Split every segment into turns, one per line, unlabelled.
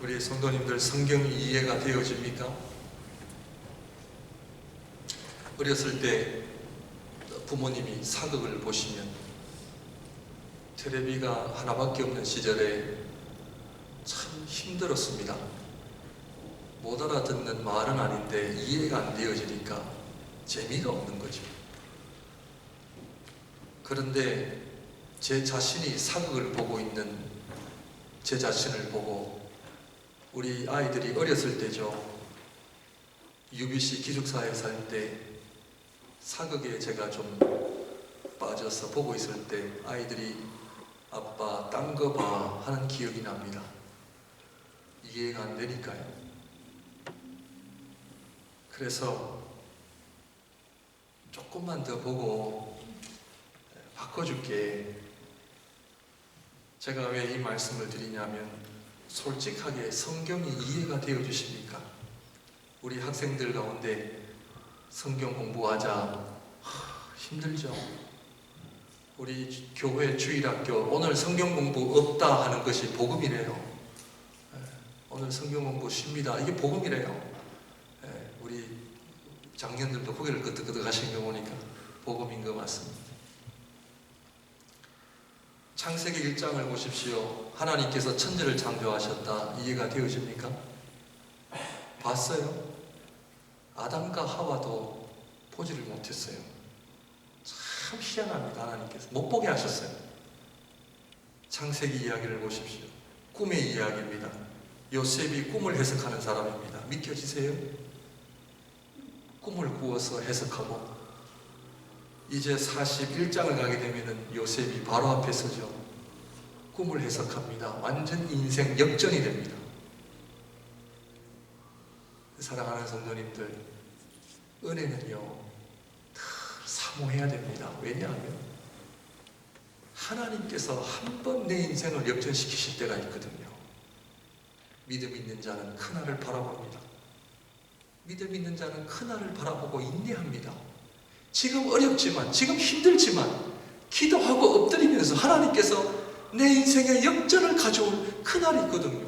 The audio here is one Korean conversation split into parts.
우리 성도님들 성경이 이해가 되어집니까? 어렸을 때 부모님이 사극을 보시면 텔레비가 하나밖에 없는 시절에 참 힘들었습니다. 못 알아듣는 말은 아닌데 이해가 안 되어지니까 재미가 없는 거죠. 그런데 제 자신이 사극을 보고 있는 제 자신을 보고 우리 아이들이 어렸을 때죠. UBC 기숙사에 살 때 사극에 제가 좀 빠져서 보고 있을 때 아이들이 아빠 딴 거 봐 하는 기억이 납니다. 이해가 안 되니까요. 그래서 조금만 더 보고 바꿔줄게. 제가 왜 이 말씀을 드리냐면 솔직하게 성경이 이해가 되어 주십니까? 우리 학생들 가운데 성경 공부하자 힘들죠. 우리 교회 주일학교 오늘 성경 공부 없다 하는 것이 복음이래요. 오늘 성경 공부 쉽니다. 이게 복음이래요. 우리 장년들도 고개를 끄덕끄덕 하시는 거 보니까 복음인 것 같습니다. 창세기 1장을 보십시오. 하나님께서 천지를 창조하셨다. 이해가 되어집니까? 봤어요? 아담과 하와도 보지를 못했어요. 참 희한합니다. 하나님께서 못 보게 하셨어요. 창세기 이야기를 보십시오. 꿈의 이야기입니다. 요셉이 꿈을 해석하는 사람입니다. 믿겨지세요? 꿈을 꾸어서 해석하고 이제 41장을 가게 되면 요셉이 바로 앞에 서죠. 꿈을 해석합니다. 완전 인생 역전이 됩니다. 사랑하는 성도님들, 은혜는요 사모해야 됩니다. 왜냐하면 하나님께서 한 번 내 인생을 역전시키실 때가 있거든요. 믿음 있는 자는 그날을 바라봅니다. 믿음 있는 자는 그날을 바라보고 인내합니다. 지금 어렵지만, 지금 힘들지만 기도하고 엎드리면서 하나님께서 내 인생의 역전을 가져올 그날이 있거든요.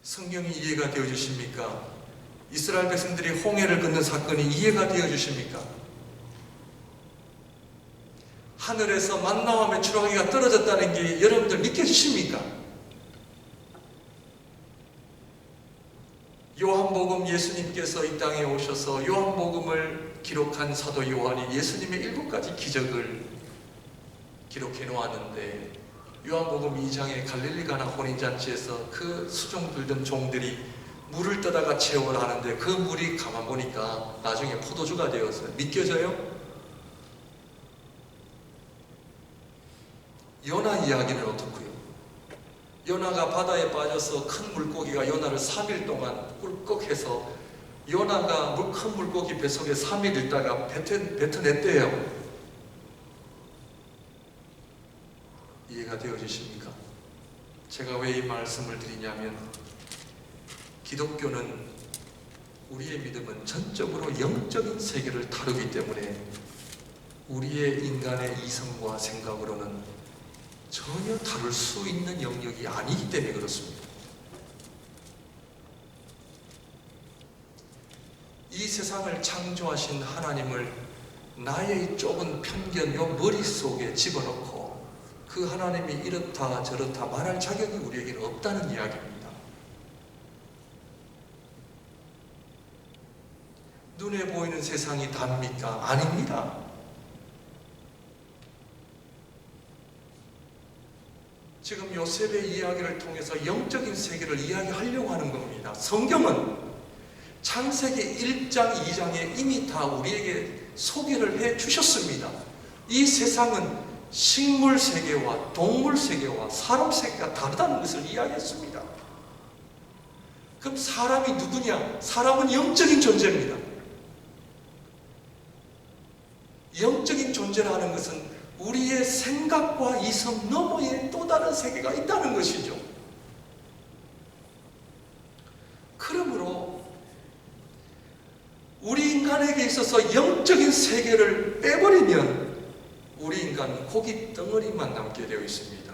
성경이 이해가 되어주십니까? 이스라엘 백성들이 홍해를 건넌 사건이 이해가 되어주십니까? 하늘에서 만나와 메추라기가 떨어졌다는 게 여러분들 믿겨지십니까? 요한복음 예수님께서 이 땅에 오셔서 요한복음을 기록한 사도 요한이 예수님의 7가지 기적을 기록해 놓았는데 요한복음 2장에 갈릴리 가나 혼인잔치에서 그 수종 들던 종들이 물을 떠다가 체험을 하는데 그 물이 가만 보니까 나중에 포도주가 되었어요. 믿겨져요? 요나 이야기는 어떻고요? 요나가 바다에 빠져서 큰 물고기가 요나를 3일 동안 꿀꺽해서 요나가 큰 물고기 뱃속에 3일 있다가 뱉어냈대요. 이해가 되어지십니까? 제가 왜 이 말씀을 드리냐면 기독교는 우리의 믿음은 전적으로 영적인 세계를 다루기 때문에 우리의 인간의 이성과 생각으로는 전혀 다룰 수 있는 영역이 아니기 때문에 그렇습니다. 이 세상을 창조하신 하나님을 나의 좁은 편견, 요 머릿속에 집어넣고 그 하나님이 이렇다 저렇다 말할 자격이 우리에게는 없다는 이야기입니다. 눈에 보이는 세상이 답니까? 아닙니다. 지금 요셉의 이야기를 통해서 영적인 세계를 이야기하려고 하는 겁니다. 성경은 창세기 1장, 2장에 이미 다 우리에게 소개를 해 주셨습니다. 이 세상은 식물 세계와 동물 세계와 사람 세계가 다르다는 것을 이야기했습니다. 그럼 사람이 누구냐? 사람은 영적인 존재입니다. 영적인 존재라는 것은 우리의 생각과 이성 너머에 또 다른 세계가 있다는 것이죠. 그러므로 우리 인간에게 있어서 영적인 세계를 빼버리면 우리 인간은 고기 덩어리만 남게 되어 있습니다.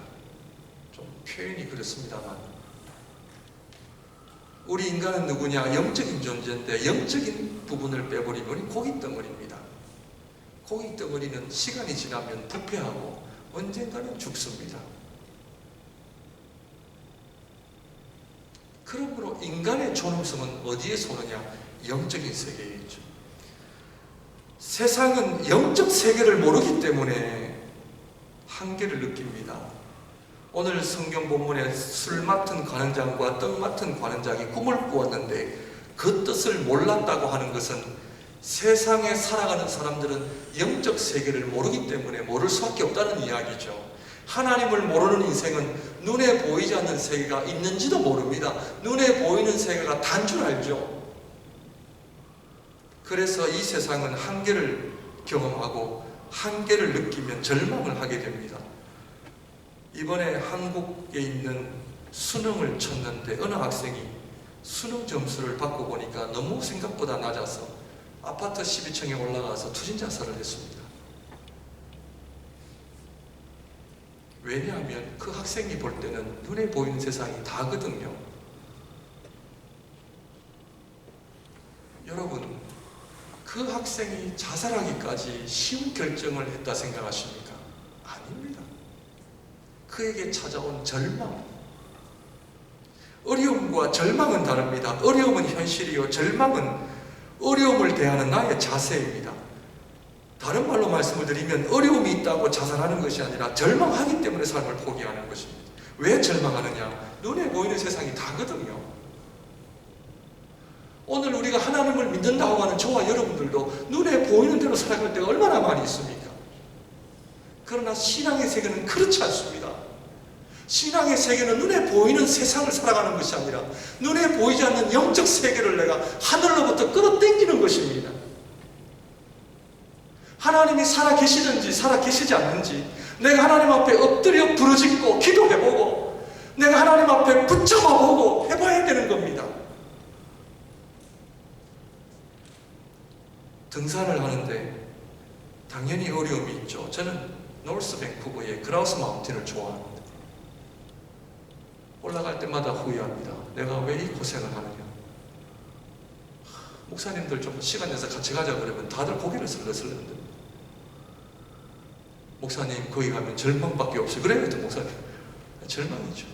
좀 표현이 그렇습니다만, 우리 인간은 누구냐? 영적인 존재인데 영적인 부분을 빼버리면 우리 고깃덩어리입니다. 고깃덩어리는 시간이 지나면 부패하고 언젠가는 죽습니다. 그러므로 인간의 존엄성은 어디에서 오느냐? 영적인 세계에 있죠. 세상은 영적 세계를 모르기 때문에 한계를 느낍니다. 오늘 성경 본문에 술 맡은 관원장과 떡 맡은 관원장이 꿈을 꾸었는데 그 뜻을 몰랐다고 하는 것은 세상에 살아가는 사람들은 영적 세계를 모르기 때문에 모를 수밖에 없다는 이야기죠. 하나님을 모르는 인생은 눈에 보이지 않는 세계가 있는지도 모릅니다. 눈에 보이는 세계가 단 줄 알죠. 그래서 이 세상은 한계를 경험하고 한계를 느끼면 절망을 하게 됩니다. 이번에 한국에 있는 수능을 쳤는데 어느 학생이 수능 점수를 받고 보니까 너무 생각보다 낮아서 아파트 12층에 올라가서 투신자살을 했습니다. 왜냐하면 그 학생이 볼 때는 눈에 보이는 세상이 다거든요. 여러분, 그 학생이 자살하기까지 쉬운 결정을 했다 생각하십니까? 아닙니다. 그에게 찾아온 절망, 어려움과 절망은 다릅니다. 어려움은 현실이요, 절망은 어려움을 대하는 나의 자세입니다. 다른 말로 말씀을 드리면 어려움이 있다고 자살하는 것이 아니라 절망하기 때문에 삶을 포기하는 것입니다. 왜 절망하느냐? 눈에 보이는 세상이 다거든요. 오늘 우리가 하나님을 믿는다고 하는 저와 여러분들도 눈에 보이는 대로 살아갈 때가 얼마나 많이 있습니까? 그러나 신앙의 세계는 그렇지 않습니다. 신앙의 세계는 눈에 보이는 세상을 살아가는 것이 아니라 눈에 보이지 않는 영적 세계를 내가 하늘로부터 끌어당기는 것입니다. 하나님이 살아계시든지 살아계시지 않는지 내가 하나님 앞에 엎드려 부르짖고 기도해보고 내가 하나님 앞에 붙잡아보고 해봐야 되는 겁니다. 등산을 하는데 당연히 어려움이 있죠. 저는 노스 밴쿠버의 그라우스 마운틴을 좋아합니다. 올라갈 때마다 후회합니다. 내가 왜 이 고생을 하느냐. 목사님들 좀 시간 내서 같이 가자 그러면 다들 고개를 슬렁슬렁. 목사님 거기 가면 절망밖에 없어요. 그래요, 목사님. 절망이죠.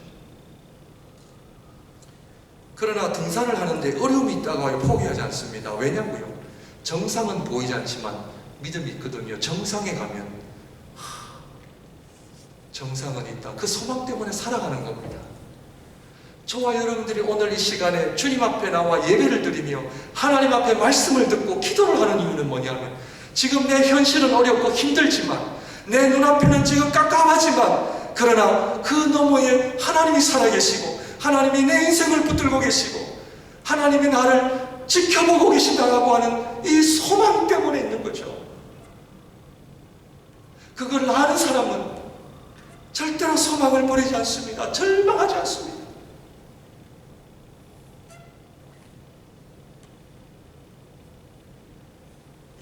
그러나 등산을 하는데 어려움이 있다고 포기하지 않습니다. 왜냐고요? 정상은 보이지 않지만 믿음이 있거든요. 정상에 가면 정상은 있다. 그 소망 때문에 살아가는 겁니다. 저와 여러분들이 오늘 이 시간에 주님 앞에 나와 예배를 드리며 하나님 앞에 말씀을 듣고 기도를 하는 이유는 뭐냐면 지금 내 현실은 어렵고 힘들지만 내 눈앞에는 지금 깜깜하지만 그러나 그 너머에 하나님이 살아계시고 하나님이 내 인생을 붙들고 계시고 하나님이 나를 지켜보고 계신다라고 하는 이 소망 때문에 있는 거죠. 그걸 아는 사람은 절대로 소망을 버리지 않습니다. 절망하지 않습니다.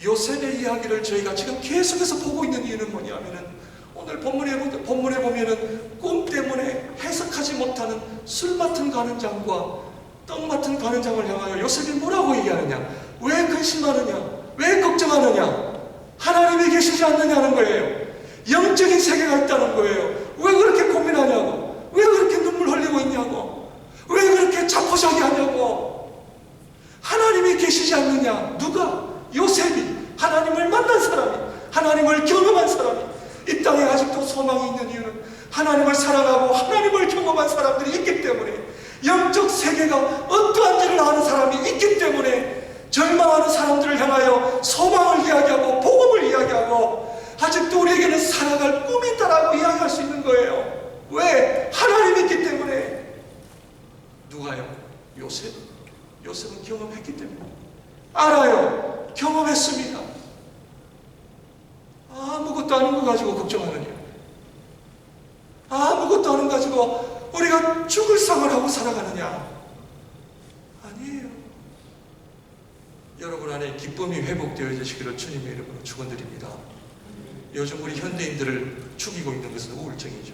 요셉의 이야기를 저희가 지금 계속해서 보고 있는 이유는 뭐냐면은 오늘 본문에 보면은 꿈 때문에 해석하지 못하는 술 맡은 관원장과 떡 맡은 관원장을 향하여 요셉이 뭐라고 얘기하느냐? 왜 근심하느냐? 왜 걱정하느냐? 하나님이 계시지 않느냐는 거예요. 영적인 세계가 있다는 거예요. 왜 그렇게 고민하냐고? 왜 그렇게 눈물 흘리고 있냐고? 왜 그렇게 자포자기 하냐고? 하나님이 계시지 않느냐? 누가? 요셉이 하나님을 만난 사람이 하나님을 경험한 사람이 이 땅에 아직도 소망이 있는 이유는 하나님을 사랑하고 하나님을 경험한 사람들이 있기 때문에 영적 세계가 어떠한지를 아는 사람이 있기 때문에 절망하는 사람들을 향하여 소망을 이야기하고 복음을 이야기하고 아직도 우리에게는 살아갈 꿈이 있다라고 이야기할 수 있는 거예요. 왜? 하나님이 있기 때문에. 누가요? 요셉. 요셉은 경험했기 때문에 알아요. 경험했습니다. 아무것도 아닌 거 가지고 걱정하느냐? 아무것도 아닌 거 가지고 우리가 죽을 상을 하고 살아가느냐? 아니에요. 여러분 안에 기쁨이 회복되어지시기를 주님의 이름으로 축원드립니다. 요즘 우리 현대인들을 죽이고 있는 것은 우울증이죠.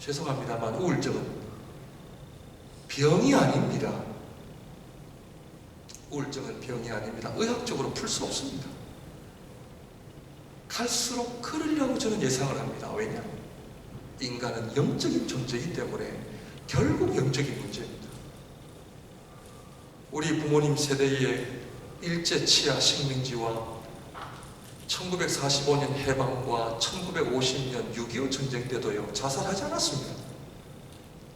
죄송합니다만 우울증은 병이 아닙니다. 우울증은 병이 아닙니다. 의학적으로 풀 수 없습니다. 갈수록 그러리라고 저는 예상을 합니다. 왜냐? 인간은 영적인 존재이기 때문에 결국 영적인 문제입니다. 우리 부모님 세대의 일제 치하 식민지와 1945년 해방과 1950년 6.25 전쟁 때도요, 자살하지 않았습니다.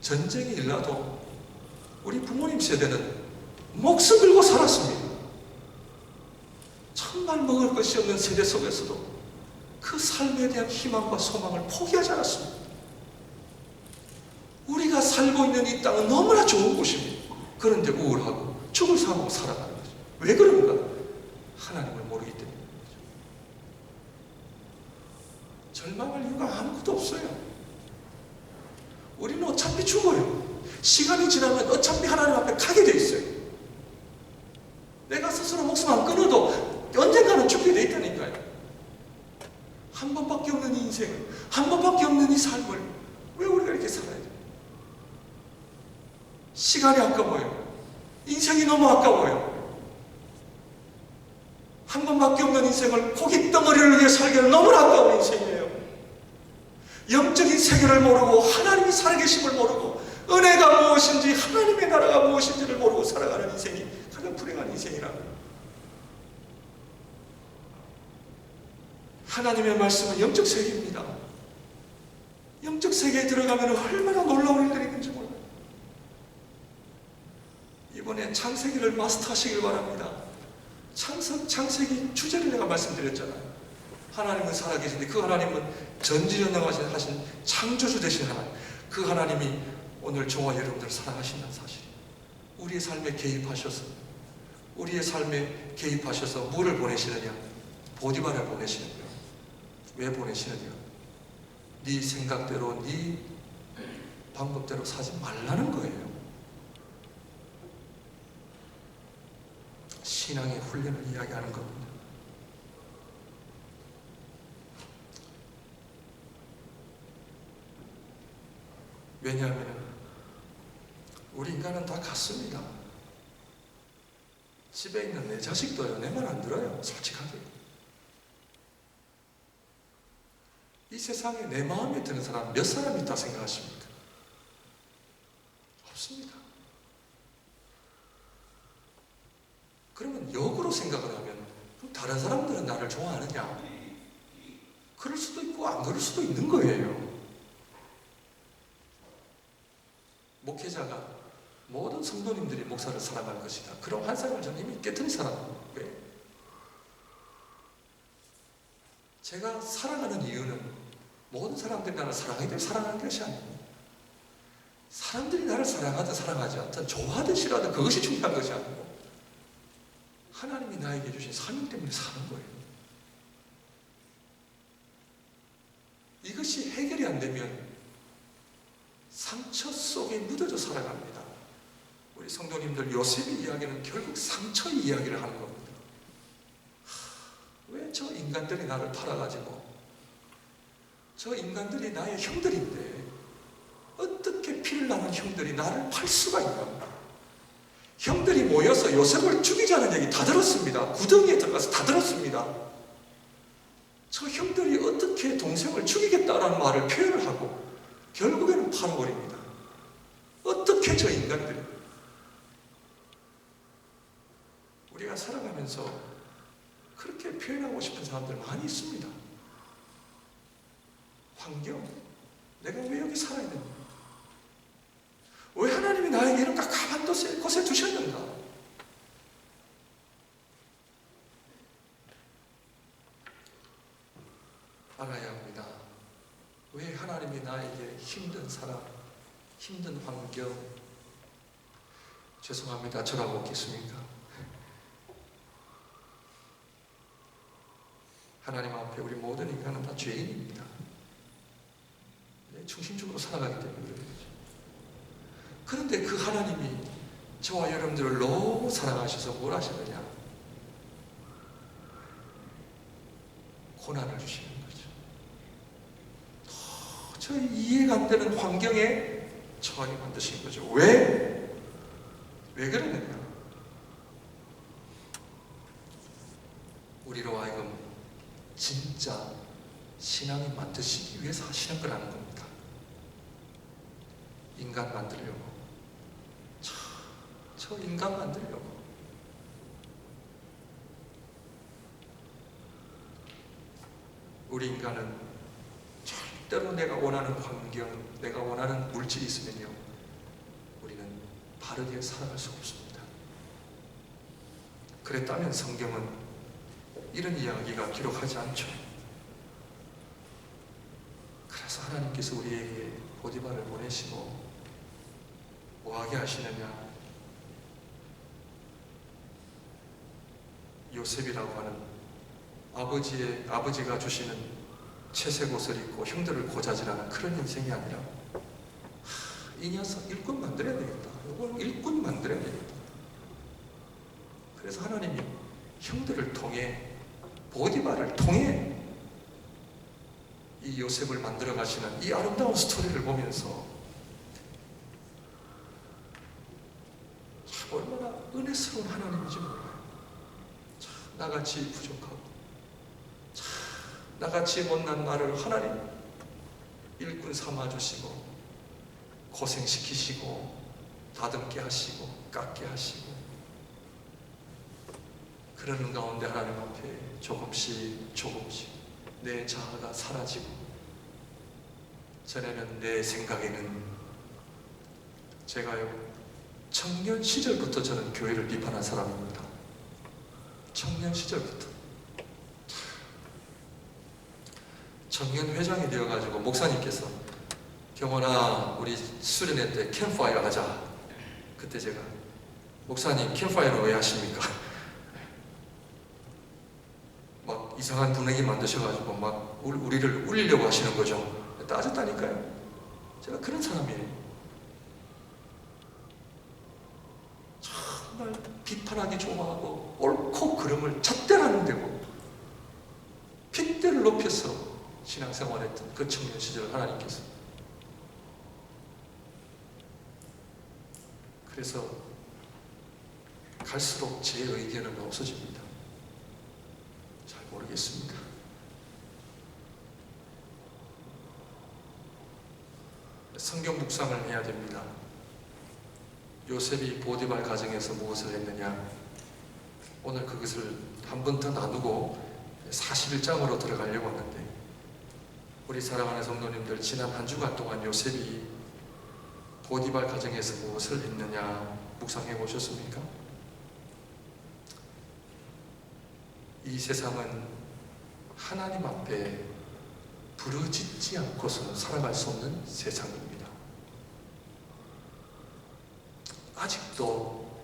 전쟁이 일어나도 우리 부모님 세대는 목숨 걸고 살았습니다. 정말 먹을 것이 없는 세대 속에서도 그 삶에 대한 희망과 소망을 포기하지 않았습니다. 우리가 살고 있는 이 땅은 너무나 좋은 곳입니다. 그런데 우울하고 죽을 상하고 살아가는 거죠. 왜 그런가? 하나님을 모르기 때문에. 절망할 이유가 아무것도 없어요. 우리는 어차피 죽어요. 시간이 지나면 어차피 하나님 앞에 가게 돼 있어요. 내가 스스로 목숨 안 끊어도 언젠가는 죽게 돼 있다니까요. 한 번밖에 없는 이 인생, 한 번밖에 없는 이 삶을 왜 우리가 이렇게 살아야 돼요? 시간이 아까워요. 인생이 너무 아까워요. 한 번밖에 없는 인생을 고깃 덩어리를 위해 살기는 너무나 아까운 인생이에요. 영적인 세계를 모르고 하나님이 살아계심을 모르고 은혜가 무엇인지 하나님의 나라가 무엇인지를 모르고 살아가는 인생이 가장 불행한 인생이라고. 하나님의 말씀은 영적 세계입니다. 영적 세계에 들어가면 얼마나 놀라운 일들이 있는지 몰라요. 이번에 창세기를 마스터하시길 바랍니다. 창세기 주제를 내가 말씀드렸잖아요. 하나님은 살아계신데 그 하나님은 전지전능하신 창조주 되신 하나님, 그 하나님이 오늘 저와 여러분들을 사랑하신다는 사실, 우리의 삶에 개입하셔서 뭐를 보내시느냐? 보디바를 보내시는 거예요. 왜 보내시느냐? 네 생각대로 네 방법대로 사지 말라는 거예요. 신앙의 훈련을 이야기하는 겁니다. 왜냐하면 우리 인간은 다 같습니다. 집에 있는 내 자식도요, 내 말 안 들어요. 솔직하게. 이 세상에 내 마음에 드는 사람 몇 사람 있다 생각하십니까? 없습니다. 그러면 역으로 생각을 하면 그럼 다른 사람들은 나를 좋아하느냐? 그럴 수도 있고 안 그럴 수도 있는 거예요. 목회자가 모든 성도님들이 목사를 사랑할 것이다. 그런 환상을 저는 이미 깨트린 사람입니다. 왜? 제가 사랑하는 이유는 모든 사람들이 나를 사랑하기 때문에 사랑하는 것이 아닙니다. 사람들이 나를 사랑하든 사랑하지 않든 좋아하든 싫어하든 그것이 중요한 것이 아니고 하나님이 나에게 주신 사명 때문에 사는 거예요. 이것이 해결이 안 되면 상처 속에 묻어져 살아갑니다. 우리 성도님들 요셉의 이야기는 결국 상처의 이야기를 하는 겁니다. 왜 저 인간들이 나를 팔아가지고, 저 인간들이 나의 형들인데 어떻게 피를 나는 형들이 나를 팔 수가 있나? 형들이 모여서 요셉을 죽이자는 얘기 다 들었습니다. 구덩이에 들어가서 다 들었습니다. 저 형들이 어떻게 동생을 죽이겠다라는 말을 표현을 하고 결국에는 팔아버립니다. 어떻게 저 인간들이, 우리가 살아가면서 그렇게 표현하고 싶은 사람들 많이 있습니다. 환경, 내가 왜 여기 살아야 되는가? 왜 하나님이 나에게 이런 깝깝한 곳에 두셨는가? 알아야 합니다. 왜 하나님이 나에게 힘든 사람, 힘든 환경, 죄송합니다. 저라고 없겠습니까? 하나님 앞에 우리 모든 인간은 다 죄인입니다. 중심적으로 살아가기 때문에 그렇죠. 그런데 그 하나님이 저와 여러분들을 너무 사랑하셔서 뭘 하시느냐? 고난을 주시는 거죠. 도저히 이해가 안 되는 환경에 처하게 만드신 거죠. 왜? 왜 그러느냐? 우리로 하여금 진짜 신앙을 만드시기 위해서 하시는 거라는 겁니다. 인간 만들려고. 저 인간 만들려고. 우리 인간은 절대로 내가 원하는 환경, 내가 원하는 물질이 있으면요, 우리는 바르게 살아갈 수가 없습니다. 그랬다면 성경은 이런 이야기가 기록하지 않죠. 그래서 하나님께서 우리에게 보디발을 보내시고 뭐하게 하시느냐? 요셉이라고 하는 아버지가 주시는 채색 옷을 입고 형들을 고자질하는 그런 인생이 아니라 이 녀석 일꾼 만들어야 되겠다. 이걸 일꾼 만들어야 되겠다. 그래서 하나님이 형들을 통해 보디발을 통해 이 요셉을 만들어 가시는 이 아름다운 스토리를 보면서 참 얼마나 은혜스러운 하나님인지 몰라요. 참 나같이 부족하고 참 나같이 못난 나를 하나님 일꾼 삼아주시고 고생시키시고 다듬게 하시고 깎게 하시고 그러는 가운데 하나님 앞에 조금씩 내 자아가 사라지고 전에는 내 생각에는 제가요 청년 시절부터 저는 교회를 비판한 사람입니다. 청년 시절부터 청년 회장이 되어가지고 목사님께서 경원아 우리 수련회 때 캠프파이어 하자. 그때 제가 목사님 캠프파이어는 왜 하십니까? 막 이상한 분위기 만드셔가지고 막 우리를 울리려고 하시는 거죠. 따졌다니까요. 제가 그런 사람이에요. 정말 비판하기 좋아하고 옳고 그름을 잣대라는 데고 핏대를 높여서 신앙생활했던 그 청년 시절 하나님께서 그래서 갈수록 제 의견은 없어집니다. 잘 모르겠습니다. 성경 묵상을 해야 됩니다. 요셉이 보디발 가정에서 무엇을 했느냐? 오늘 그것을 한 번 더 나누고 41장으로 들어가려고 하는데 우리 사랑하는 성도님들 지난 한 주간 동안 요셉이 보디발 가정에서 무엇을 했느냐 묵상해 보셨습니까? 이 세상은 하나님 앞에 부르짖지 않고서는 살아갈 수 없는 세상입니다. 아직도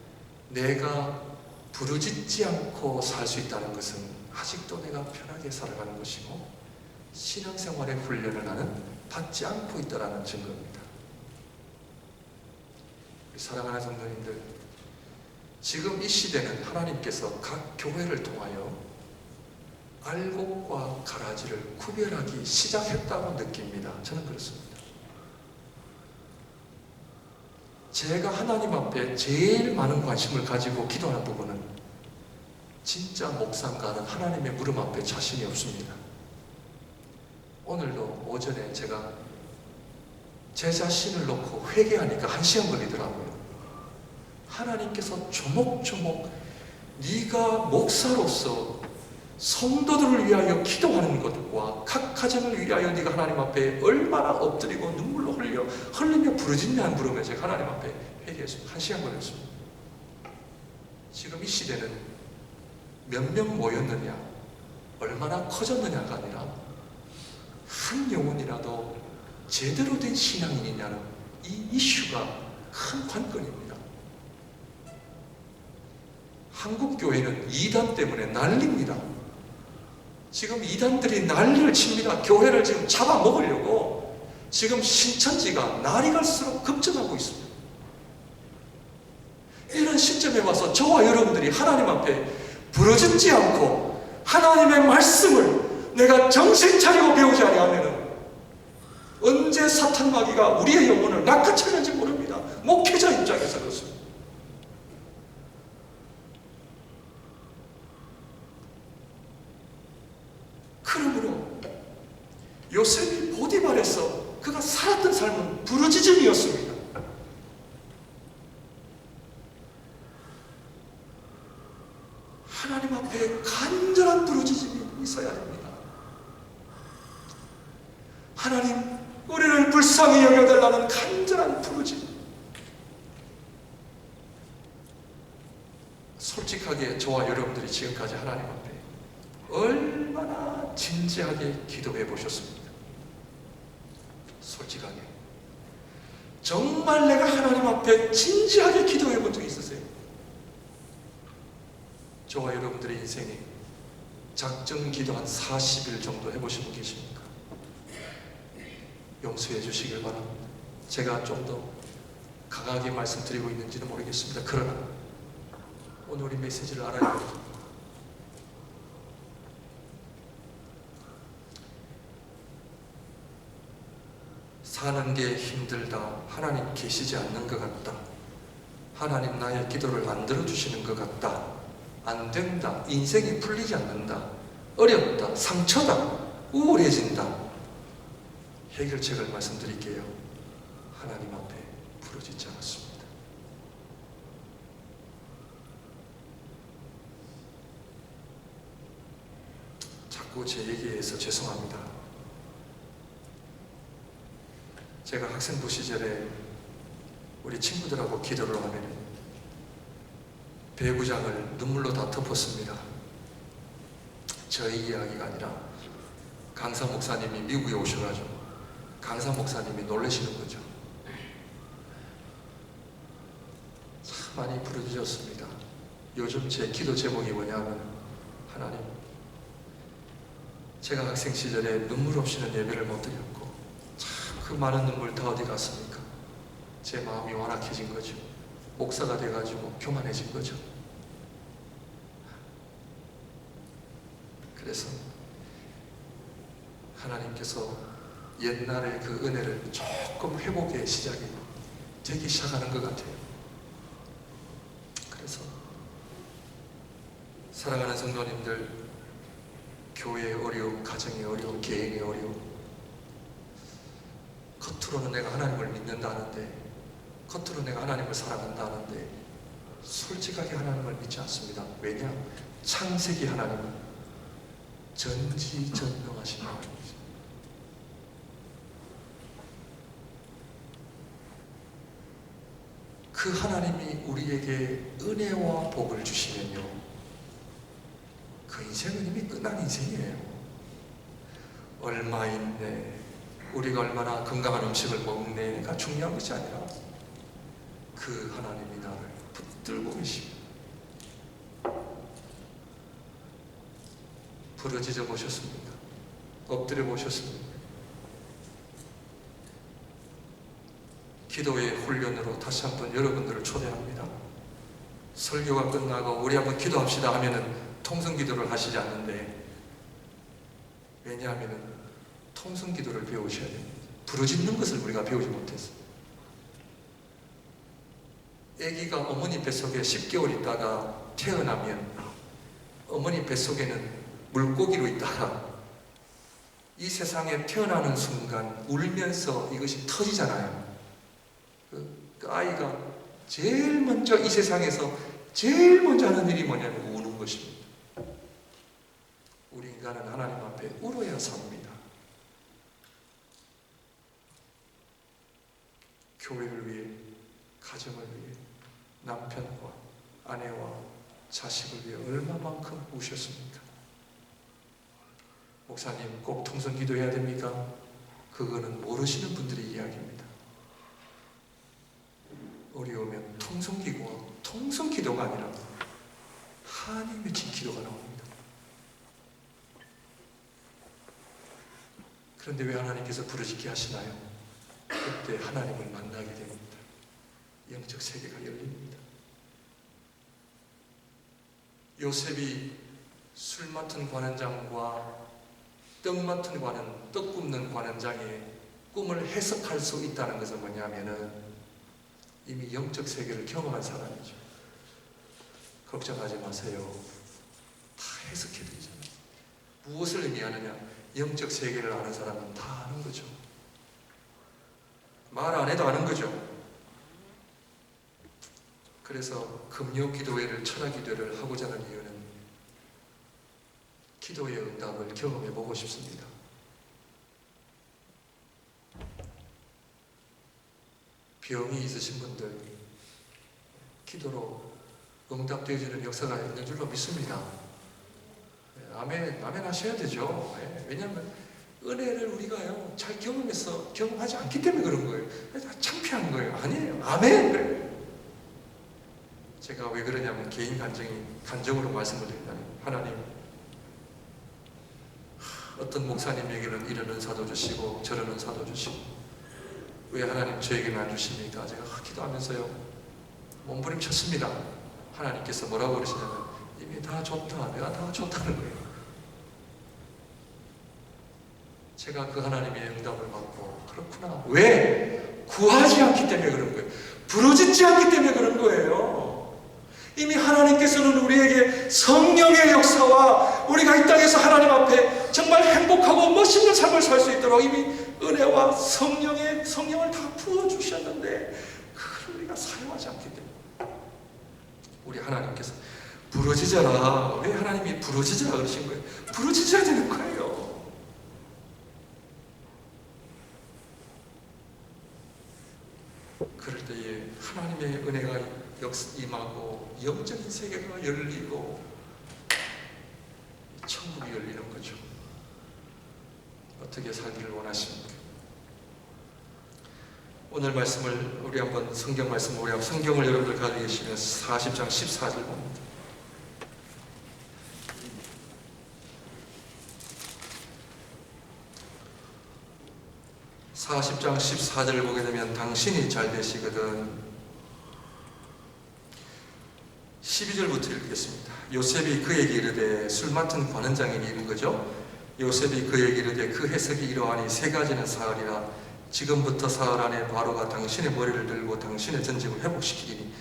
내가 부르짖지 않고 살 수 있다는 것은 아직도 내가 편하게 살아가는 것이고 신앙생활의 훈련을 나는 받지 않고 있다는 증거입니다. 사랑하는 성도님들, 지금 이 시대는 하나님께서 각 교회를 통하여 알곡과 가라지를 구별하기 시작했다고 느낍니다. 저는 그렇습니다. 제가 하나님 앞에 제일 많은 관심을 가지고 기도하는 부분은 진짜 목상가는 하나님의 무릎 앞에 자신이 없습니다. 오늘도 오전에 제가 제 자신을 놓고 회개하니까 1시간 걸리더라고요. 하나님께서 조목조목 네가 목사로서 성도들을 위하여 기도하는 것과 각 가정을 위하여 네가 하나님 앞에 얼마나 엎드리고 눈물로 흘리며 부르짖냐는 물음에 제가 하나님 앞에 회개했습니다. 1시간 걸렸습니다. 지금 이 시대는 몇 명 모였느냐, 얼마나 커졌느냐가 아니라 한 영혼이라도 제대로 된 신앙인이냐는 이 이슈가 큰 관건입니다. 한국 교회는 이단 때문에 난립니다. 지금 이단들이 난리를 칩니다. 교회를 지금 잡아먹으려고 지금 신천지가 날이 갈수록 급증하고 있습니다. 이런 시점에 와서 저와 여러분들이 하나님 앞에 부르짖지 않고 하나님의 말씀을 내가 정신 차리고 배우지 아니하면
언제 사탄 마귀가 우리의 영혼을 낚아채는지 모릅니다. 목회자 입장에서 그렇습니다. 그러므로 요셉이 보디발에서 그가 살았던 삶은 부르짖음이었습니다. 하나님 앞에 간절한 부르짖음이 있어야 됩니다. 하나님, 우리를 불쌍히 여겨달라는 간절한 부르짖음.
솔직하게 저와 여러분들이 지금까지 하나님 앞에 얼마나 진지하게 기도해 보셨습니까? 솔직하게.
정말 내가 하나님 앞에 진지하게 기도해 본 적이 있으세요?
저와 여러분들의 인생에 작정 기도 한 40일 정도 해보신 분 계십니까? 용서해 주시길 바랍니다. 제가 좀 더 강하게 말씀드리고 있는지는 모르겠습니다. 그러나 오늘 우리 메시지를 알아야 합니다. 사는 게 힘들다. 하나님 계시지 않는 것 같다. 하나님 나의 기도를 안 들어주시는 것 같다. 안 된다. 인생이 풀리지 않는다. 어렵다. 상처다. 우울해진다. 해결책을 말씀드릴게요. 하나님 앞에 부르짖지 않았습니다. 자꾸 제 얘기해서 죄송합니다. 제가 학생부 시절에 우리 친구들하고 기도를 하면 배구장을 눈물로 다 덮었습니다. 저희 이야기가 아니라 강사 목사님이 미국에 오셔가지고 강사 목사님이 놀라시는 거죠. 참 많이 부르짖었습니다. 요즘 제 기도 제목이 뭐냐면, 하나님, 제가 학생 시절에 눈물 없이는 예배를 못 드렸고 참 그 많은 눈물 다 어디 갔습니까? 제 마음이 완악해진 거죠. 목사가 돼가지고 교만해진 거죠. 그래서 하나님께서 옛날의 그 은혜를 조금 회복의 시작이 되기 시작하는 것 같아요. 그래서 사랑하는 성도님들, 교회의 어려움, 가정의 어려움, 개인의 어려움, 겉으로는 내가 하나님을 믿는다는데, 겉으로 내가 하나님을 사랑한다는데 솔직하게 하나님을 믿지 않습니다. 왜냐? 창세기 하나님은 전지전능하신 하나님이죠. 그 하나님이 우리에게 은혜와 복을 주시면요, 그 인생은 이미 끝난 인생이에요. 얼마 있네, 우리가 얼마나 건강한 음식을 먹네가 중요한 것이 아니라 그 하나님이 나를 붙들고 계십니다. 부르짖어 보셨습니까? 엎드려 보셨습니까? 기도의 훈련으로 다시 한번 여러분들을 초대합니다. 설교가 끝나고 우리 한번 기도합시다 하면은 통성기도를 하시지 않는데, 왜냐하면 통성기도를 배우셔야 됩니다. 부르짖는 것을 우리가 배우지 못했어요. 아기가 어머니 뱃속에 10개월 있다가 태어나면 어머니 뱃속에는 물고기로 있다가 이 세상에 태어나는 순간 울면서 이것이 터지잖아요. 그 아이가 제일 먼저 이 세상에서 제일 먼저 하는 일이 뭐냐면 우는 것입니다. 우리 인간은 하나님 앞에 울어야 삽니다. 교회를 위해, 가정을 위해, 남편과 아내와 자식을 위해 얼마만큼 우셨습니까? 목사님, 꼭 통성 기도해야 됩니까? 그거는 모르시는 분들의 이야기입니다. 어려우면 통성 기도가 아니라 한이 맺힌 기도가 나옵니다. 그런데 왜 하나님께서 부르짖게 하시나요? 그때 하나님을 만나게 됩니다. 영적 세계가 열립니다. 요셉이 술 맡은 관원장과 떡 굽는 관원장의 꿈을 해석할 수 있다는 것은 뭐냐면은 이미 영적 세계를 경험한 사람이죠. 걱정하지 마세요. 다 해석해 드리잖아요. 무엇을 의미하느냐? 영적 세계를 아는 사람은 다 아는 거죠. 말 안 해도 아는 거죠. 그래서 금요 기도회를 철학 기도회를 하고자 하는 이유는 기도의 응답을 경험해 보고 싶습니다. 병이 있으신 분들 기도로 응답되어지는 역사가 있는 줄로 믿습니다. 아멘, 아멘 하셔야 되죠. 왜냐하면 은혜를 우리가요 잘 경험하지 않기 때문에 그런 거예요. 창피한 거예요. 아니에요. 아멘. 그래요. 제가 왜 그러냐면 개인 간증으로 말씀을 드린다면 하나님 어떤 목사님에게는 이런 은사도 주시고 저런 은사도 주시고 왜 하나님 저에게는 안 주십니까? 제가 기도하면서요 몸부림쳤습니다. 하나님께서 뭐라고 그러시냐면 이미 다 좋다. 내가 다 좋다는 거예요. 제가 그 하나님의 응답을 받고 그렇구나. 왜? 구하지 않기 때문에 그런 거예요. 부르짖지 않기 때문에 그런 거예요. 이미 하나님께서는 우리에게 성령의 역사와 우리가 이 땅에서 하나님 앞에 정말 행복하고 멋있는 삶을 살 수 있도록 이미 은혜와 성령을 다 부어주셨는데 그걸 우리가 사용하지 않기 때문에 우리 하나님께서 부르짖어라. 왜 하나님이 부르짖으라 그러신 거예요? 부르짖어야 되는 거예요. 그럴 때에 하나님의 은혜가 임하고 영적인 세계가 열리고 천국이 열리는 거죠. 어떻게 살기를 원하십니까? 오늘 말씀을 우리 한번 성경 말씀을 우리 한번 성경을 여러분들 가지고 계시면 40장 14절 봅니다. (40장 14절을) 보게 되면 당신이 잘 되시거든 12절부터 읽겠습니다. 요셉이 그에게 이르되 술 맡은 관원장에게 이른 거죠. 요셉이 그에게 이르되 그 해석이 이러하니 세 가지는 사흘이라 지금부터 사흘 안에 바로가 당신의 머리를 들고 당신의 전직을 회복시키리니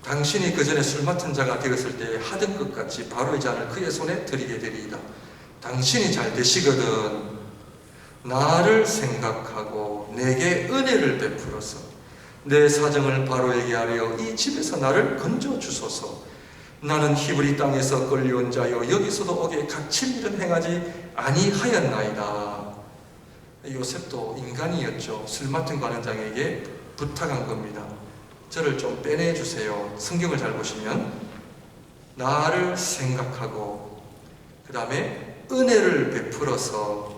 당신이 그 전에 술 맡은 자가 되었을 때 하던 것 같이 바로의 잔을 그의 손에 드리게 되리이다. 당신이 잘 되시거든 나를 생각하고 내게 은혜를 베풀어서 내 사정을 바로에게 하려 이 집에서 나를 건져 주소서. 나는 히브리 땅에서 끌려온 자요 여기서도 옥에 갇힌 일은 행하지 아니하였나이다. 요셉도 인간이었죠. 술 맡은 관원장에게 부탁한 겁니다. 저를 좀 빼내주세요. 성경을 잘 보시면 나를 생각하고 그 다음에 은혜를 베풀어서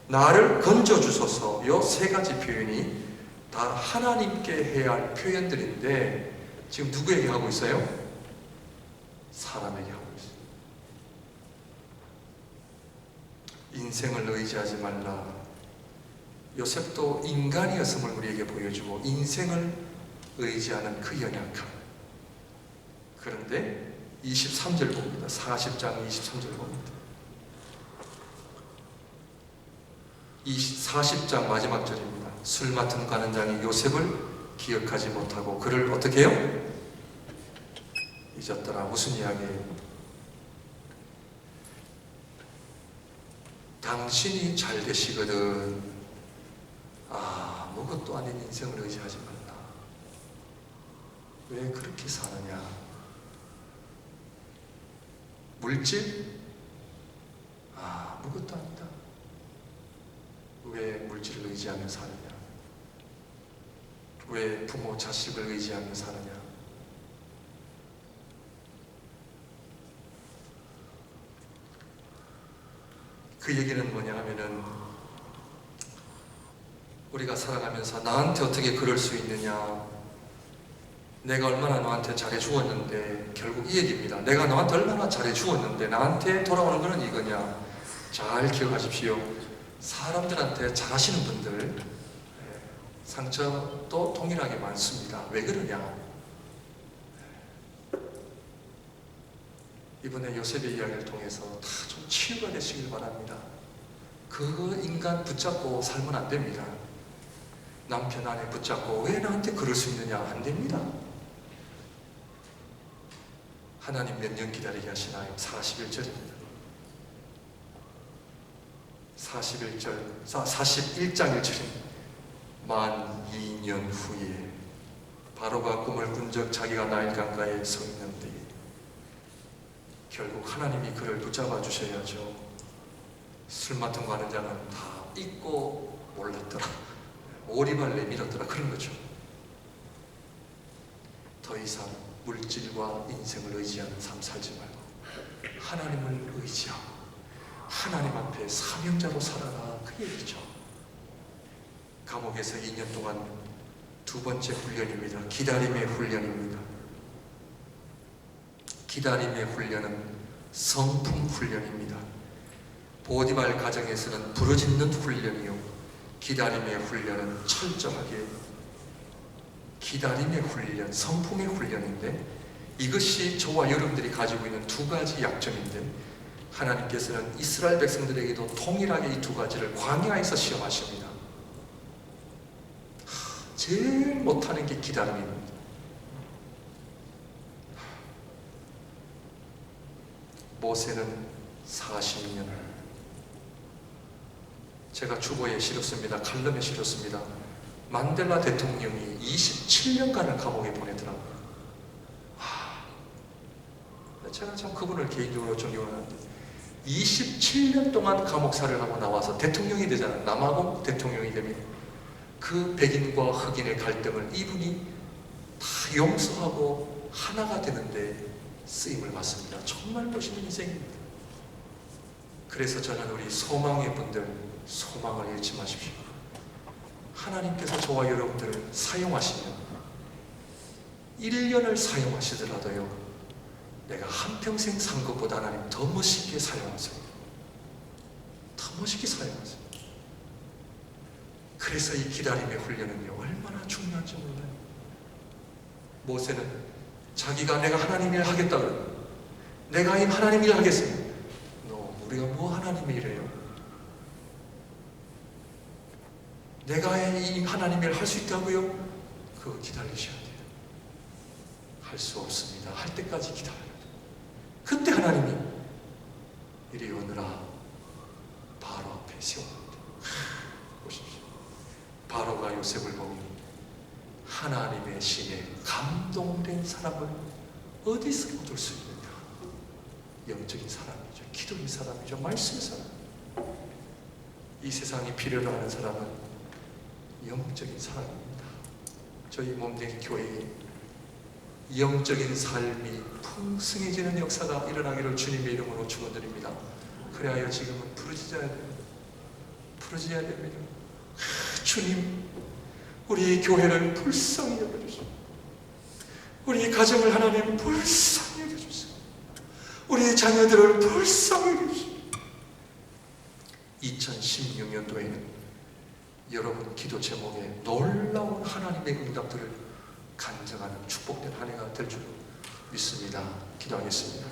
나를 건져주소서. 이 세 가지 표현이 다 하나님께 해야 할 표현들인데 지금 누구에게 하고 있어요? 사람에게 하고 있어요. 인생을 의지하지 말라. 요셉도 인간이었음을 우리에게 보여주고 인생을 의지하는 그 연약함. 그런데 23절 봅니다. 40장 23절 봅니다. 40장 마지막 절입니다. 술 맡은 관원장이 요셉을 기억하지 못하고 그를 어떻게 해요? 잊었더라. 무슨 이야기예요? 당신이 잘 되시거든 아무것도 아닌 인생을 의지하지 말라. 왜 그렇게 사느냐? 물질? 아무것도 아니다. 왜 물질을 의지하며 사느냐? 왜 부모 자식을 의지하며 사느냐? 그 얘기는 뭐냐 하면은 우리가 살아가면서 나한테 어떻게 그럴 수 있느냐, 내가 얼마나 너한테 잘해 주었는데, 결국 이 얘기입니다. 내가 너한테 얼마나 잘해 주었는데 나한테 돌아오는 것은 이거냐. 잘 기억하십시오. 사람들한테 잘하시는 분들 상처도 동일하게 많습니다. 왜 그러냐? 이번에 요셉의 이야기를 통해서 다 좀 치유가 되시길 바랍니다. 그 인간 붙잡고 살면 안 됩니다. 남편 아내 붙잡고 왜 나한테 그럴 수 있느냐? 안 됩니다. 하나님 몇 년 기다리게 하시나요? 41절입니다. 41장 1절입니다. 만 2년 후에 바로가 꿈을 꾼 적 자기가 나일 강가에 서 있는데 결국 하나님이 그를 붙잡아 주셔야죠. 술 맡은 거 하는 자는 다 잊고 몰랐더라, 오리발 내밀었더라, 그런 거죠. 더 이상 물질과 인생을 의지하는 삶 살지 말고 하나님을 의지하고 하나님 앞에 사명자로 살아라, 그 얘기죠. 감옥에서 2년 동안 두 번째 훈련입니다. 기다림의 훈련입니다. 기다림의 훈련은 성품 훈련입니다. 보디발 가정에서는 부르짖는 훈련이요, 기다림의 훈련은 철저하게 기다림의 훈련, 성품의 훈련인데, 이것이 저와 여러분들이 가지고 있는 두 가지 약점인데, 하나님께서는 이스라엘 백성들에게도 동일하게 이 두 가지를 광야에서 시험하십니다. 제일 못하는 게 기다림입니다. 모세는 40년, 제가 주보에 실었습니다. 칼럼에 실었습니다. 만델라 대통령이 27년간을 감옥에 보내더라고요. 제가 참 그분을 개인적으로 존경하는데 27년 동안 감옥살을 하고 나와서 대통령이 되잖아요. 남아공 대통령이 됩니다. 그 백인과 흑인의 갈등을 이분이 다 용서하고 하나가 되는데 쓰임을 받습니다. 정말 멋있는 인생입니다. 그래서 저는 우리 소망의 분들, 소망을 잃지 마십시오. 하나님께서 저와 여러분들을 사용하시면 1년을 사용하시더라도요, 내가 한평생 산 것보다 하나님 더 멋있게 사용하세요. 더 멋있게 사용하세요. 그래서 이 기다림의 훈련은요, 얼마나 중요한지 몰라요. 모세는 자기가 내가 하나님 일 하겠다 그러고, 내가 이 하나님 일 하겠습니다. 우리가 뭐 하나님 일이에요? 내가 이 하나님 일 할 수 있다고요? 그거 기다리셔야 돼요. 할 수 없습니다. 할 때까지 기다려야 돼요. 그때 하나님이 이리 오너라 바로 앞에 세워놓는다. 보십시오. 바로가 요셉을 보고 하나님의 신에 감동된 사람을 어디서 얻을 수 있는가? 영적인 사람이죠. 기도의 사람이죠. 말씀의 사람. 이 세상이 필요로 하는 사람은 영적인 사람입니다. 저희 몸된 교회에 영적인 삶이 풍성해지는 역사가 일어나기를 주님의 이름으로 축원드립니다. 그래야 지금은 부르짖어야 됩니다. 부르짖어야 됩니다. 주님, 우리 교회를 불쌍히 여겨주시오. 우리 가정을 하나님 불쌍히 여겨주시오. 우리 자녀들을 불쌍히 여겨주시오. 2016년도에는 여러분 기도 제목에 놀라운 하나님의 응답들을 간증하는 축복된 한 해가 될 줄 믿습니다. 기도하겠습니다.